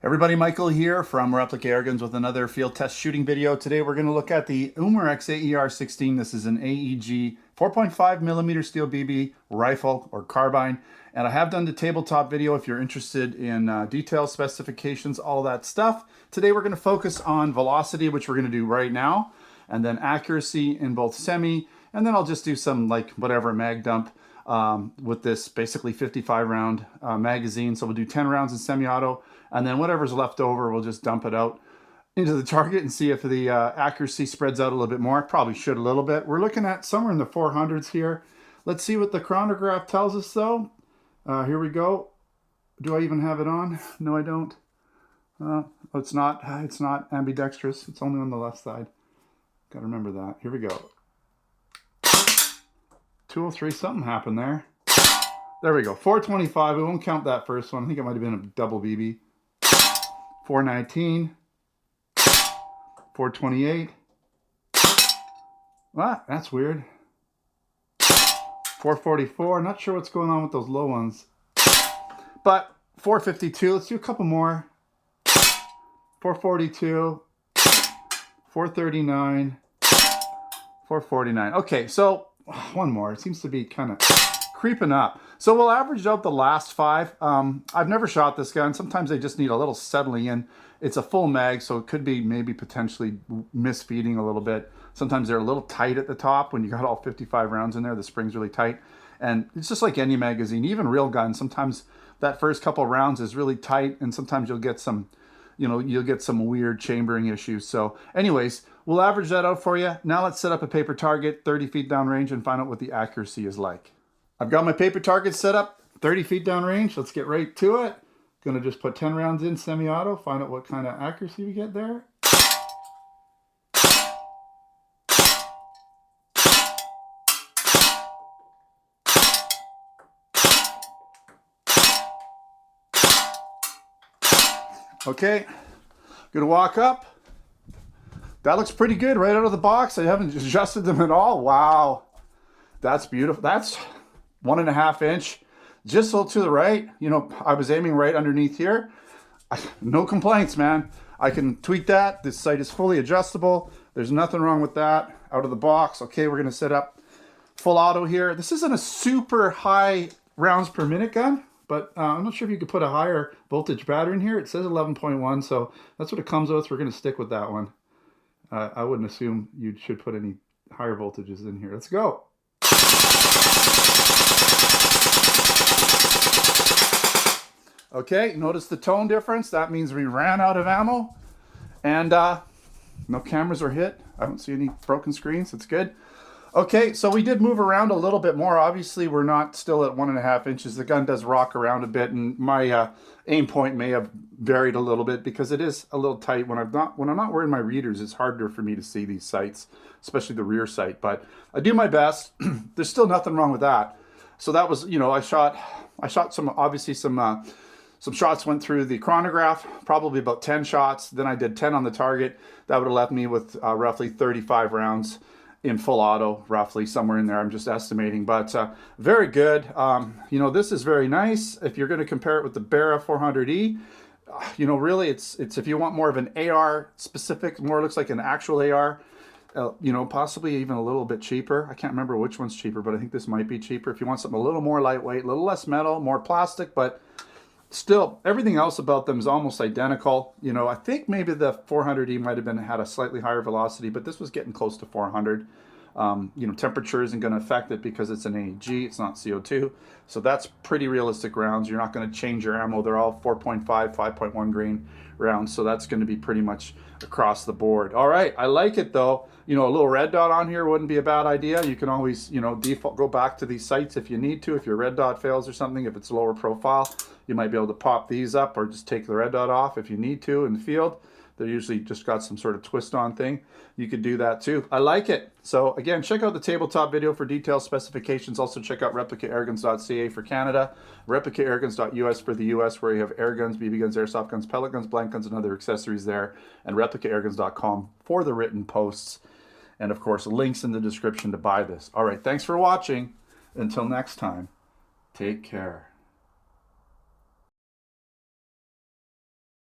Everybody, Michael here from Replica Airguns with another field test shooting video. Today we're going to look at the Umarex AER16. This is an AEG 4.5 millimeter steel BB rifle or carbine. And I have done the tabletop video if you're interested in details, specifications, all that stuff. Today we're going to focus on velocity, which we're going to do right now, and then accuracy in both semi, and then I'll just do some like whatever mag dump with this basically 55 round magazine. So we'll do 10 rounds in semi-auto, and then whatever's left over, we'll just dump it out into the target and see if the accuracy spreads out a little bit more. Probably should a little bit. We're looking at somewhere in the 400s here. Let's see what the chronograph tells us though. Here we go. Do I even have it on? No, I don't. It's not ambidextrous. It's only on the left side. Got to remember that. Here we go. 203, something happened there. There we go, 425. We won't count that first one. I think it might have been a double BB. 419. 428. Ah, that's weird. 444. Not sure what's going on with those low ones. But 452. Let's do a couple more. 442. 439. 449. Okay, so one more. It seems to be kind of creeping up. So we'll average out the last five. I've never shot this gun. Sometimes they just need a little settling in. It's a full mag, so it could be maybe potentially misfeeding a little bit. Sometimes they're a little tight at the top when you got all 55 rounds in there. The spring's really tight. And it's just like any magazine, even real guns. Sometimes that first couple of rounds is really tight, and sometimes you'll get some, you'll get some weird chambering issues. So anyways, we'll average that out for you. Now let's set up a paper target 30 feet downrange and find out what the accuracy is like. I've got my paper target set up 30 feet downrange. Let's get right to it. Gonna just put 10 rounds in semi-auto, find out what kind of accuracy we get there. Okay, gonna walk up. That looks pretty good right out of the box. I haven't adjusted them at all. Wow, that's beautiful. That's 1.5 inch, just a little to the right. I was aiming right underneath here. No complaints, man. I can tweak that. This sight is fully adjustable. There's nothing wrong with that out of the box. Okay, we're gonna set up full auto here. This isn't a super high rounds per minute gun, but I'm not sure if you could put a higher voltage battery in here. It says 11.1, so that's what it comes with. We're gonna stick with that one. I wouldn't assume you should put any higher voltages in here. Let's go. Okay, notice the tone difference. That means we ran out of ammo, and no cameras were hit. I don't see any broken screens. It's good. Okay, so we did move around a little bit more. Obviously, we're not still at 1.5 inches. The gun does rock around a bit, and my aim point may have varied a little bit because it is a little tight. When I'm not wearing my readers, it's harder for me to see these sights, especially the rear sight. But I do my best. There's still nothing wrong with that. So that was, I shot some shots went through the chronograph, probably about 10 shots. Then I did 10 on the target. That would have left me with roughly 35 rounds in full auto, roughly somewhere in there. I'm just estimating, but very good. This is very nice. If you're going to compare it with the Barra 400E, really it's if you want more of an AR specific, more looks like an actual AR, possibly even a little bit cheaper. I can't remember which one's cheaper, but I think this might be cheaper. If you want something a little more lightweight, a little less metal, more plastic, but still, everything else about them is almost identical. I think maybe the 400E might have had a slightly higher velocity, but this was getting close to 400. Temperature isn't going to affect it because it's an AEG, it's not CO2. So that's pretty realistic rounds. You're not going to change your ammo. They're all 4.5, 5.1 grain rounds. So that's going to be pretty much across the board. All right, I like it though. A little red dot on here wouldn't be a bad idea. You can always, default, go back to these sights if you need to. If your red dot fails or something, if it's lower profile, you might be able to pop these up or just take the red dot off if you need to in the field. They're usually just got some sort of twist on thing. You could do that too. I like it. So again, check out the tabletop video for details, specifications. Also check out replicaAirguns.ca for Canada, replicaAirguns.us for the US, where you have air guns, BB guns, airsoft guns, pellet guns, blank guns, and other accessories there, and replicaAirguns.com for the written posts. And of course, links in the description to buy this. All right, thanks for watching. Until next time, take care.